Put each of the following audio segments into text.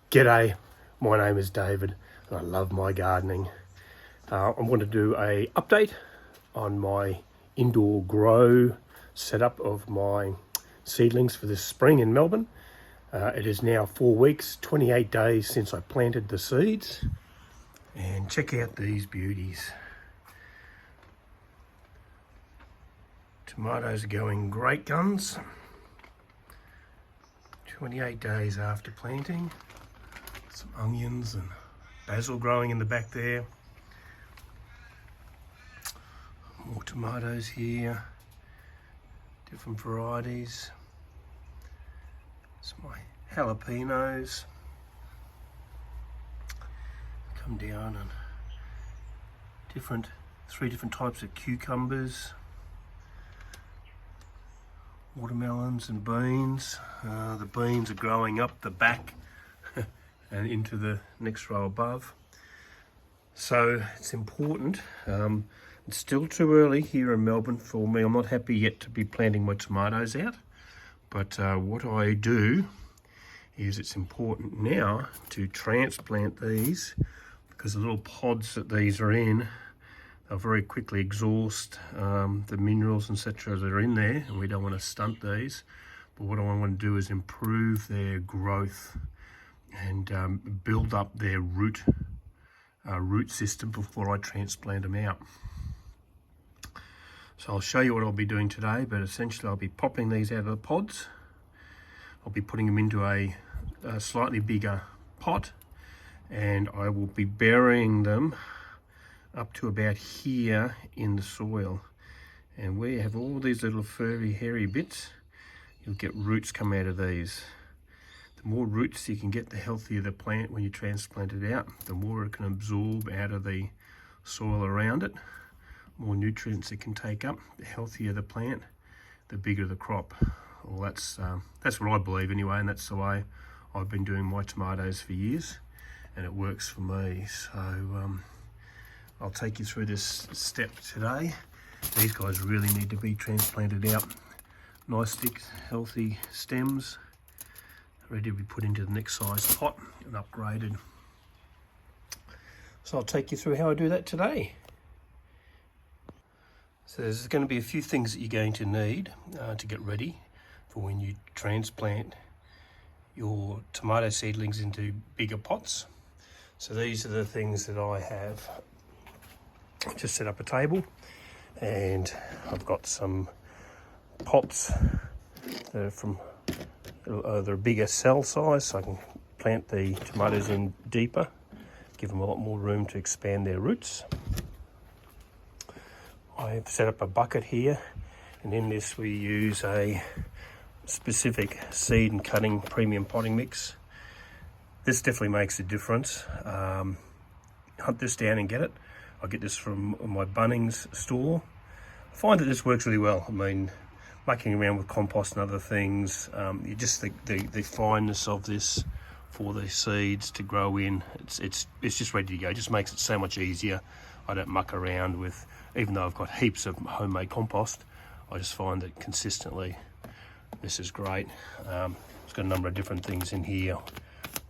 G'day, my name is David and I love my gardening. I'm going to do a update on my indoor grow setup of my seedlings for this spring in Melbourne. It is now 4 weeks, 28 days since I planted the seeds. And check out these beauties. Tomatoes are going great guns. 28 days after planting. Some onions and basil growing in the back there. More tomatoes here, different varieties. It's my jalapenos. Come down and three different types of cucumbers, watermelons and beans. The beans are growing up the back and into the next row above. So it's important. It's still too early here in Melbourne for me. I'm not happy yet to be planting my tomatoes out. But what I do is it's important now to transplant these, because the little pods that these are in, they'll very quickly exhaust the minerals and etc. that are in there, and we don't want to stunt these. But what I want to do is improve their growth and build up their root system before I transplant them out. So I'll show you what I'll be doing today, but essentially I'll be popping these out of the pods. I'll be putting them into a slightly bigger pot, and I will be burying them up to about here in the soil. And where you have all these little furry hairy bits, you'll get roots come out of these. The more roots you can get, the healthier the plant when you transplant it out. The more it can absorb out of the soil around it, more nutrients it can take up, the healthier the plant, the bigger the crop. Well, that's what I believe anyway, and that's the way I've been doing my tomatoes for years, and it works for me. So I'll take you through this step today. These guys really need to be transplanted out. Nice thick, healthy stems, ready to be put into the next size pot and upgraded. So I'll take you through how I do that today. So there's going to be a few things that you're going to need to get ready for when you transplant your tomato seedlings into bigger pots. So these are the things that I have. Just set up a table, and I've got some pots that are from they're a bigger cell size, so I can plant the tomatoes in deeper, give them a lot more room to expand their roots. I've set up a bucket here, and in this we use a specific seed and cutting premium potting mix. This definitely makes a difference. Hunt this down and get it. I get this from my Bunnings store. I find that this works really well. I mean, mucking around with compost and other things, you just the fineness of this for the seeds to grow in, it's just ready to go. It just makes it so much easier. I don't muck around with, even though I've got heaps of homemade compost, I just find that consistently this is great. It's got a number of different things in here,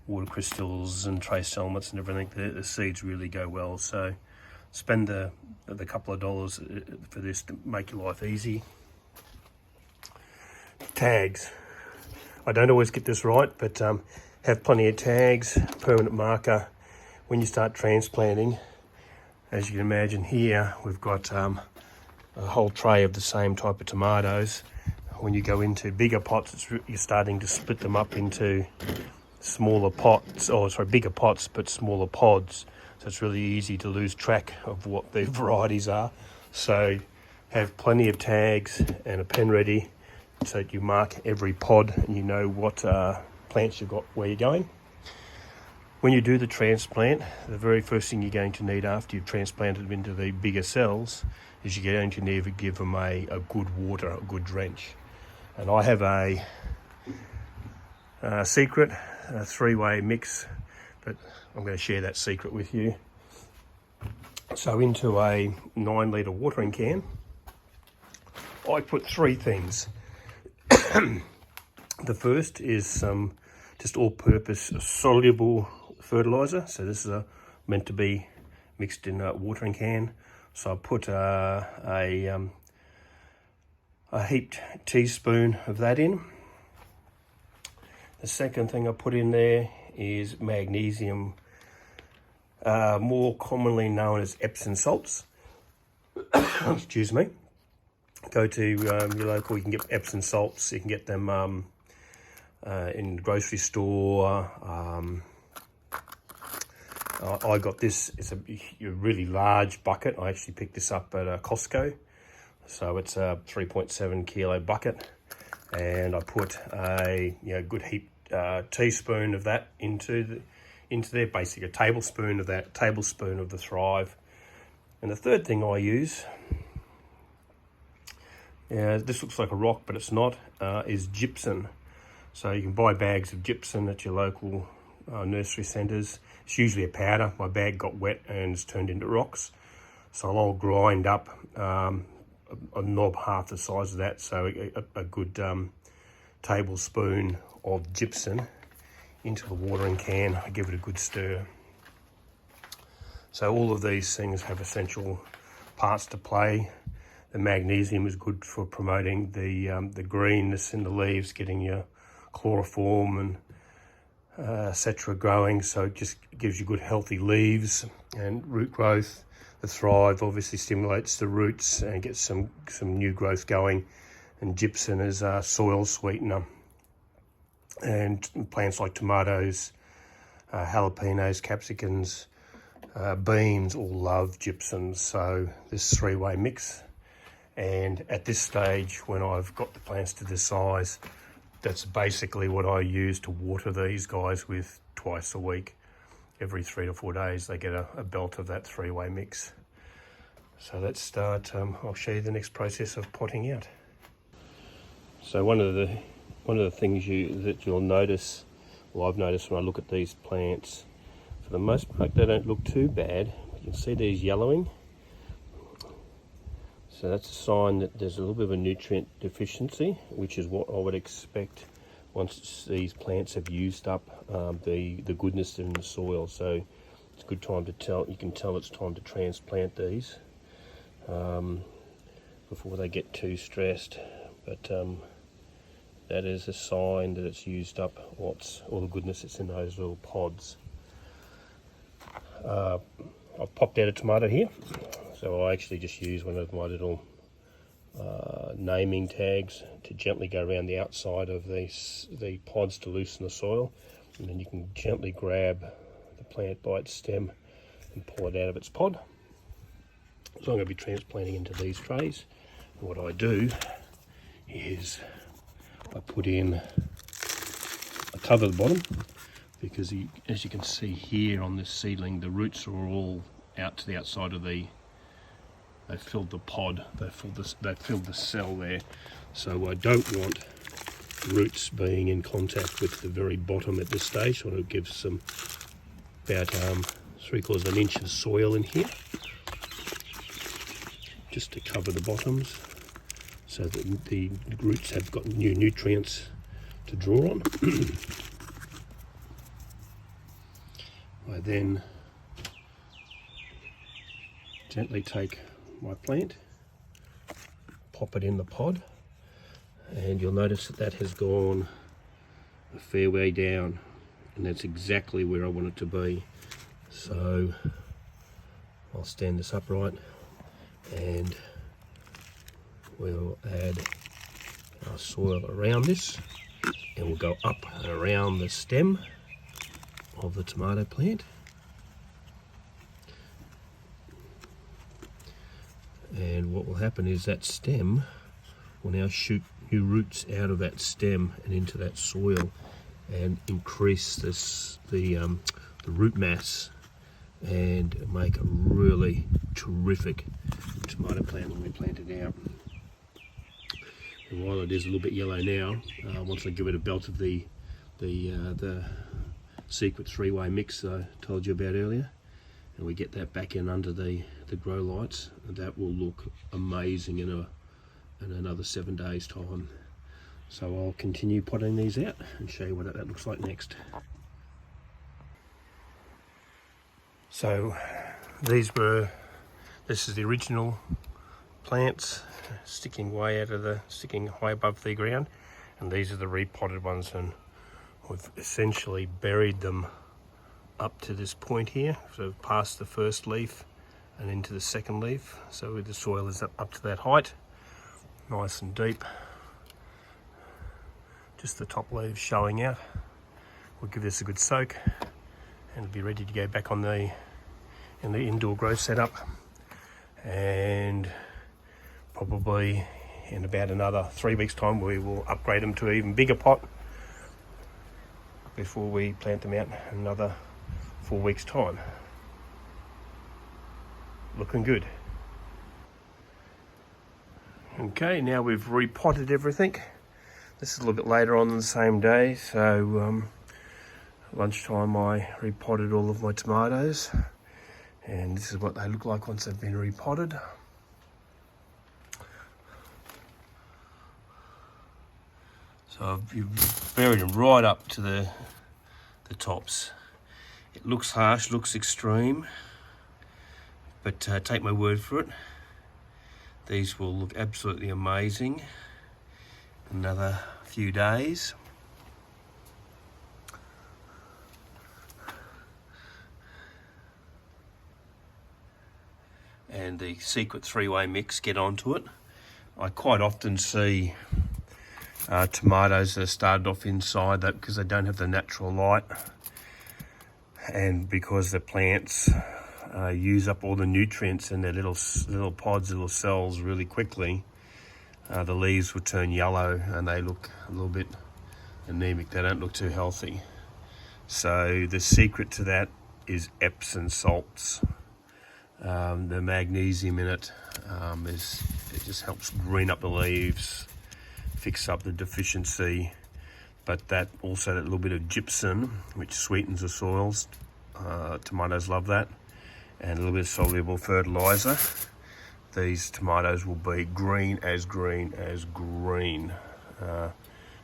water crystals and trace elements and everything. The seeds really go well, so spend the couple of dollars for this to make your life easy. Tags. I don't always get this right, but have plenty of tags, permanent marker when you start transplanting. As you can imagine here, we've got a whole tray of the same type of tomatoes. When you go into bigger pots, you're starting to split them up into smaller pots, bigger pots, but smaller pods. So it's really easy to lose track of what the varieties are. So have plenty of tags and a pen ready so that you mark every pod and you know what plants you've got, where you're going. When you do the transplant, the very first thing you're going to need after you've transplanted them into the bigger cells is you're going to need to give them a good water, a good drench. And I have a secret, a three-way mix, but I'm going to share that secret with you. So into a 9-litre watering can, I put three things. The first is some just all-purpose soluble fertilizer. So this is meant to be mixed in a watering can. So I put a heaped teaspoon of that in. The second thing I put in there is magnesium, more commonly known as Epsom salts. Excuse me. Go to your local, you can get Epsom salts, you can get them in the grocery store. I got this, it's a really large bucket. I actually picked this up at Costco. So it's a 3.7 kilo bucket. And I put a good heaped teaspoon of that into there, basically a tablespoon of that, tablespoon of the Thrive. And the third thing I use, this looks like a rock, but it's not, is gypsum. So you can buy bags of gypsum at your local nursery centres. It's usually a powder. My bag got wet and it's turned into rocks. So I'll grind up a knob half the size of that, so a good tablespoon of gypsum into the watering can. I give it a good stir. So all of these things have essential parts to play. The magnesium is good for promoting the greenness in the leaves, getting your chloroform and etc. growing, so it just gives you good healthy leaves and root growth. The Thrive obviously stimulates the roots and gets some new growth going, and gypsum is a soil sweetener. And plants like tomatoes, jalapenos, capsicums, beans all love gypsum. So this three-way mix, and at this stage when I've got the plants to this size, that's basically what I use to water these guys with twice a week. Every 3 to 4 days they get a belt of that three-way mix. So let's start. I'll show you the next process of potting out. So one of the things that you'll notice, well, I've noticed when I look at these plants, for the most part they don't look too bad. You can see these yellowing. So that's a sign that there's a little bit of a nutrient deficiency, which is what I would expect once these plants have used up the goodness in the soil. So it's a good time to tell. You can tell it's time to transplant these before they get too stressed. But that is a sign that it's used up all the goodness that's in those little pods. I've popped out a tomato here. So I actually just use one of my little naming tags to gently go around the outside of the pods to loosen the soil, and then you can gently grab the plant by its stem and pull it out of its pod. So I'm going to be transplanting into these trays. And what I do is I put in, I cover the bottom, because as you can see here on this seedling, the roots are all out to the outside of they filled the pod, they filled the cell there. So I don't want roots being in contact with the very bottom at this stage. So I want to give some about 3/4 of an inch of soil in here, just to cover the bottoms, so that the roots have got new nutrients to draw on. I then gently take my plant, pop it in the pod, and you'll notice that has gone a fair way down, and that's exactly where I want it to be. So I'll stand this upright and we'll add our soil around this, and we'll go up and around the stem of the tomato plant. And what will happen is that stem will now shoot new roots out of that stem and into that soil, and increase the root mass, and make a really terrific tomato plant when we plant it out. And while it is a little bit yellow now, once I give it a belt of the secret three-way mix that I told you about earlier, and we get that back in under the grow lights, that will look amazing in another 7 days time. So I'll continue potting these out and show you what that looks like next. So this is the original plants sticking high above the ground, and these are the repotted ones, and we've essentially buried them up to this point here, so past the first leaf and into the second leaf. So the soil is up to that height, nice and deep. Just the top leaves showing out. We'll give this a good soak and it'll be ready to go back in the indoor grow setup, and probably in about another 3 weeks time we will upgrade them to an even bigger pot before we plant them out in another 4 weeks time. Looking good. Okay, now we've repotted everything. This is a little bit later on the same day, so lunchtime I repotted all of my tomatoes, and this is what they look like once they've been repotted. So I've buried them right up to the tops. It looks harsh, looks extreme, but take my word for it, these will look absolutely amazing in another few days. And the secret three-way mix, get onto it. I quite often see tomatoes that are started off inside that because they don't have the natural light, and because the plants use up all the nutrients in their little pods, little cells really quickly, the leaves will turn yellow and they look a little bit anemic. They don't look too healthy. So the secret to that is Epsom salts. The magnesium in it it just helps green up the leaves, fix up the deficiency, but that little bit of gypsum, which sweetens the soils, tomatoes love that, and a little bit of soluble fertilizer. These tomatoes will be green as green in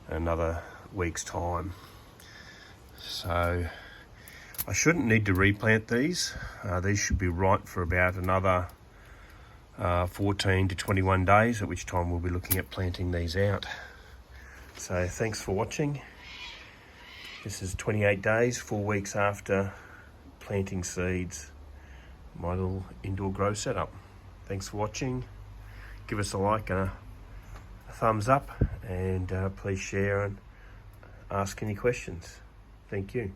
another week's time. So I shouldn't need to replant these. These should be ripe for about another 14 to 21 days, at which time we'll be looking at planting these out. So thanks for watching. This is 28 days, 4 weeks after planting seeds, my little indoor grow setup. Thanks for watching. Give us a like and a thumbs up, and please share and ask any questions. Thank you.